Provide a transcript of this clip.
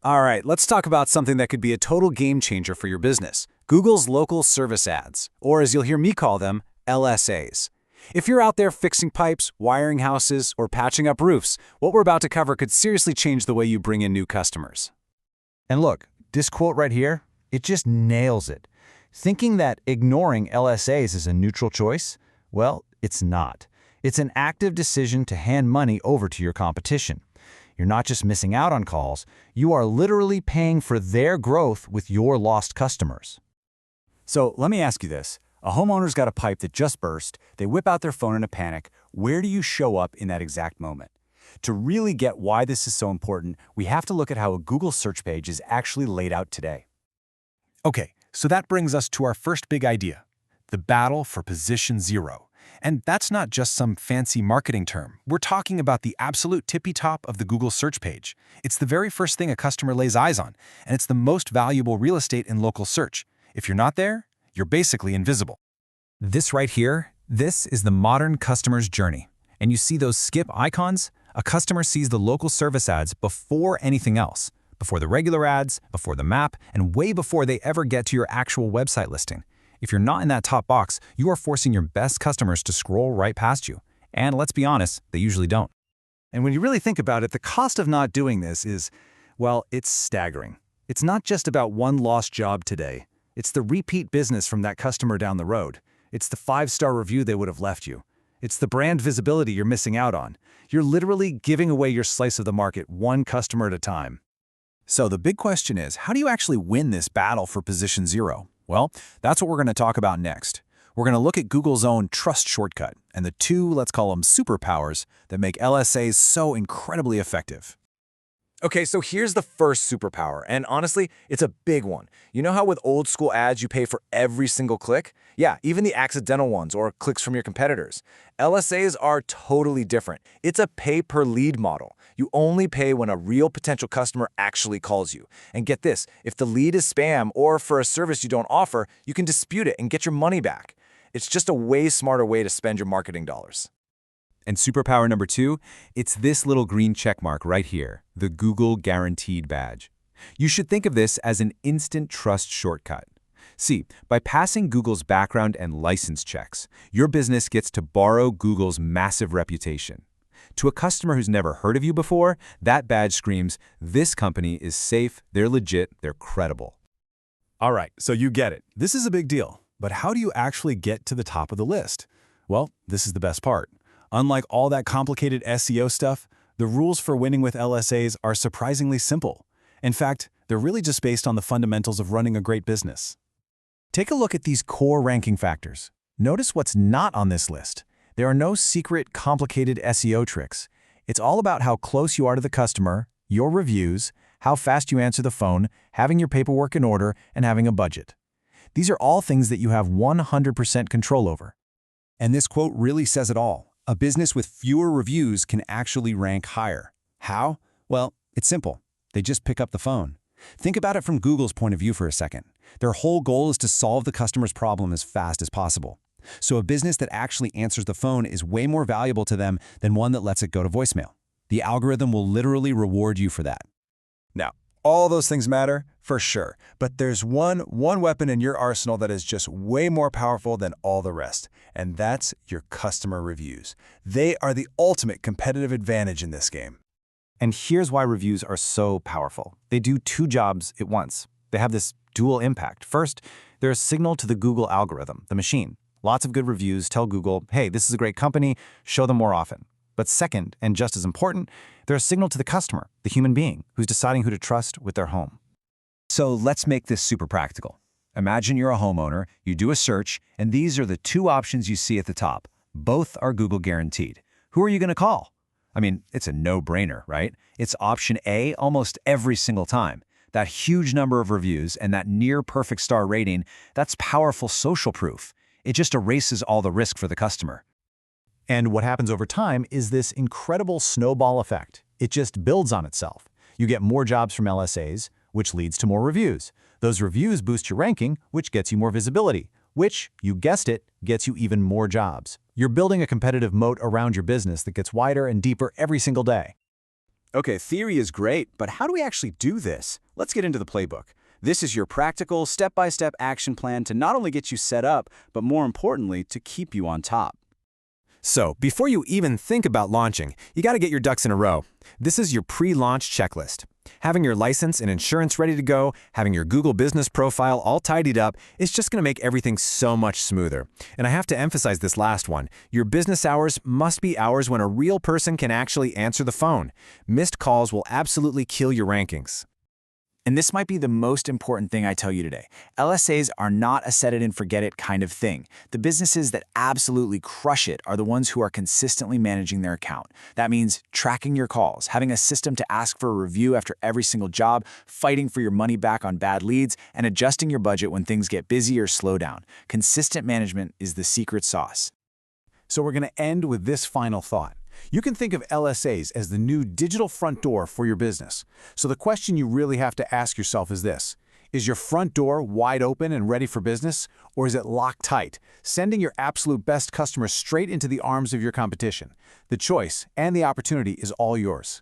All right, let's talk about something that could be a total game changer for your business. Google's local service ads, or as you'll hear me call them, LSAs. If you're out there fixing pipes, wiring houses, or patching up roofs, what we're about to cover could seriously change the way you bring in new customers. And look, this quote right here, it just nails it. Thinking that ignoring LSAs is a neutral choice? Well, it's not. It's an active decision to hand money over to your competition. You're not just missing out on calls, you are literally paying for their growth with your lost customers. So let me ask you this. A homeowner's got a pipe that just burst, they whip out their phone in a panic. Where do you show up in that exact moment? To really get why this is so important, we have to look at how a Google search page is actually laid out today. Okay, so that brings us to our first big idea, the battle for position zero. And that's not just some fancy marketing term. We're talking about the absolute tippy top of the Google search page. It's the very first thing a customer lays eyes on, and it's the most valuable real estate in local search. If you're not there, you're basically invisible. This right here, this is the modern customer's journey. And you see those skip icons? A customer sees the local service ads before anything else, before the regular ads, before the map, and way before they ever get to your actual website listing. If you're not in that top box, you are forcing your best customers to scroll right past you. And let's be honest, they usually don't. And when you really think about it, the cost of not doing this is, well, it's staggering. It's not just about one lost job today. It's the repeat business from that customer down the road. It's the 5-star review they would have left you. It's the brand visibility you're missing out on. You're literally giving away your slice of the market one customer at a time. So the big question is, how do you actually win this battle for position zero? Well, that's what we're going to talk about next. We're going to look at Google's own trust shortcut and the two, let's call them superpowers, that make LSAs so incredibly effective. Okay, so here's the first superpower, and honestly, it's a big one. You know how with old school ads you pay for every single click? Yeah, even the accidental ones or clicks from your competitors. LSAs are totally different. It's a pay-per-lead model. You only pay when a real potential customer actually calls you. And get this, if the lead is spam or for a service you don't offer, you can dispute it and get your money back. It's just a way smarter way to spend your marketing dollars. And superpower number 2, it's this little green check mark right here, the Google Guaranteed badge. You should think of this as an instant trust shortcut. See, by passing Google's background and license checks, your business gets to borrow Google's massive reputation. To a customer who's never heard of you before, that badge screams, this company is safe, they're legit, they're credible. All right, so you get it. This is a big deal. But how do you actually get to the top of the list? Well, this is the best part. Unlike all that complicated SEO stuff, the rules for winning with LSAs are surprisingly simple. In fact, they're really just based on the fundamentals of running a great business. Take a look at these core ranking factors. Notice what's not on this list. There are no secret, complicated SEO tricks. It's all about how close you are to the customer, your reviews, how fast you answer the phone, having your paperwork in order, and having a budget. These are all things that you have 100% control over. And this quote really says it all. A business with fewer reviews can actually rank higher. How? Well, it's simple. They just pick up the phone. Think about it from Google's point of view for a second. Their whole goal is to solve the customer's problem as fast as possible. So a business that actually answers the phone is way more valuable to them than one that lets it go to voicemail. The algorithm will literally reward you for that. Now, all those things matter, for sure, but there's one weapon in your arsenal that is just way more powerful than all the rest, and that's your customer reviews. They are the ultimate competitive advantage in this game. And here's why reviews are so powerful. They do two jobs at once. They have this dual impact. First, they're a signal to the Google algorithm, the machine. Lots of good reviews tell Google, hey, this is a great company, show them more often. But second, and just as important, they're a signal to the customer, the human being, who's deciding who to trust with their home. So let's make this super practical. Imagine you're a homeowner, you do a search, and these are the two options you see at the top. Both are Google guaranteed. Who are you going to call? I mean, it's a no-brainer, right? It's option A almost every single time. That huge number of reviews and that near-perfect star rating, that's powerful social proof. It just erases all the risk for the customer. And what happens over time is this incredible snowball effect. It just builds on itself. You get more jobs from LSAs, which leads to more reviews. Those reviews boost your ranking, which gets you more visibility, which, you guessed it, gets you even more jobs. You're building a competitive moat around your business that gets wider and deeper every single day. Okay, theory is great, but how do we actually do this? Let's get into the playbook. This is your practical, step-by-step action plan to not only get you set up, but more importantly, to keep you on top. So, before you even think about launching, you got to get your ducks in a row. This is your pre-launch checklist. Having your license and insurance ready to go, having your Google business profile all tidied up, is just going to make everything so much smoother. And I have to emphasize this last one. Your business hours must be hours when a real person can actually answer the phone. Missed calls will absolutely kill your rankings. And this might be the most important thing I tell you today. LSAs are not a set-it-and-forget-it kind of thing. The businesses that absolutely crush it are the ones who are consistently managing their account. That means tracking your calls, having a system to ask for a review after every single job, fighting for your money back on bad leads, and adjusting your budget when things get busy or slow down. Consistent management is the secret sauce. So we're going to end with this final thought. You can think of LSAs as the new digital front door for your business. So the question you really have to ask yourself is this: is your front door wide open and ready for business, or is it locked tight, sending your absolute best customers straight into the arms of your competition? The choice and the opportunity is all yours.